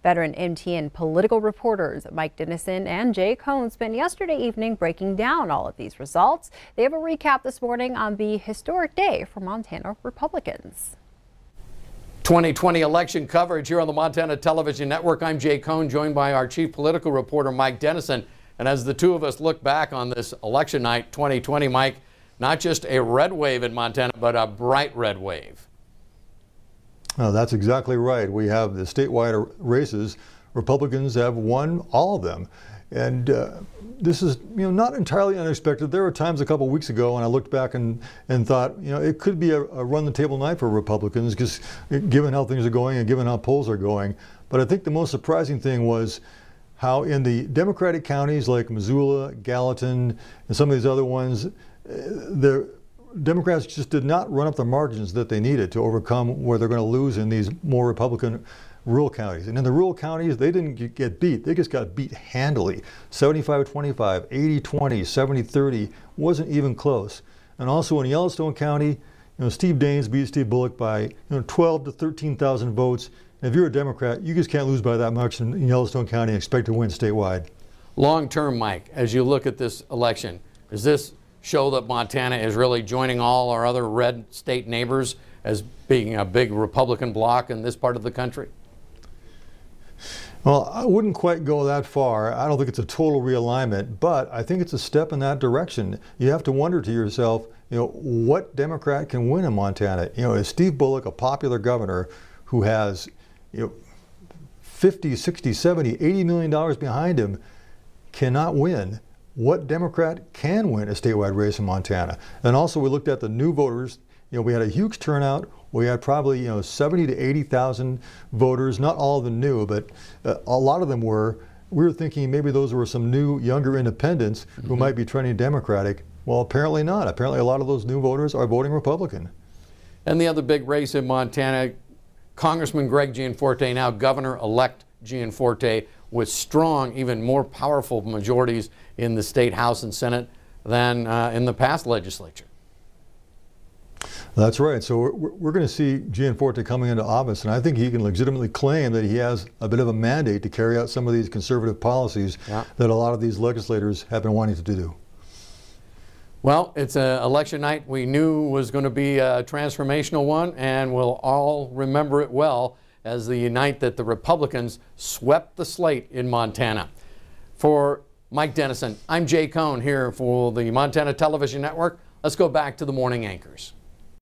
Veteran MTN political reporters Mike Dennison and Jay Cohn spent yesterday evening breaking down all of these results. They have a recap this morning on the historic day for Montana Republicans. 2020 election coverage here on the Montana Television Network. I'm Jay Cohn, joined by our chief political reporter Mike Dennison. And as the two of us look back on this election night 2020, Mike, not just a red wave in Montana, but a bright red wave. Oh, that's exactly right. We have the statewide races. Republicans have won all of them. And this is, not entirely unexpected. There were times a couple weeks ago when I looked back and thought, it could be a run-the-table night for Republicans, because given how things are going and given how polls are going. But I think the most surprising thing was how in the Democratic counties like Missoula, Gallatin, and some of these other ones, the Democrats just did not run up the margins that they needed to overcome where they're going to lose in these more Republican rural counties. And in the rural counties, they didn't get beat. They just got beat handily. 75-25, 80-20, 70-30, wasn't even close. And also in Yellowstone County, Steve Daines beat Steve Bullock by 12 to 13,000 votes. And if you're a Democrat, you just can't lose by that much in Yellowstone County and expect to win statewide. Long term, Mike, as you look at this election, does this show that Montana is really joining all our other red state neighbors as being a big Republican bloc in this part of the country? Well, I wouldn't quite go that far. I don't think it's a total realignment, but I think it's a step in that direction. You have to wonder to yourself, what Democrat can win in Montana? Is Steve Bullock a popular governor who has, $50, $60, $70, $80 million behind him, cannot win? What Democrat can win a statewide race in Montana? And also we looked at the new voters. We had a huge turnout. We had probably 70 to 80,000 voters. Not all of them new, but a lot of them were. We were thinking maybe those were some new, younger independents who might be trending Democratic. Well, apparently not. Apparently a lot of those new voters are voting Republican. And the other big race in Montana, Congressman Greg Gianforte, now Governor-elect Gianforte, with strong, even more powerful majorities in the state House and Senate than in the past legislature. That's right. So we're going to see Gianforte coming into office, and I think he can legitimately claim that he has a bit of a mandate to carry out some of these conservative policies that a lot of these legislators have been wanting to do. Well, it's an election night we knew was going to be a transformational one, and we'll all remember it well as the night that the Republicans swept the slate in Montana. For Mike Dennison, I'm Jay Cohn here for the Montana Television Network. Let's go back to the morning anchors.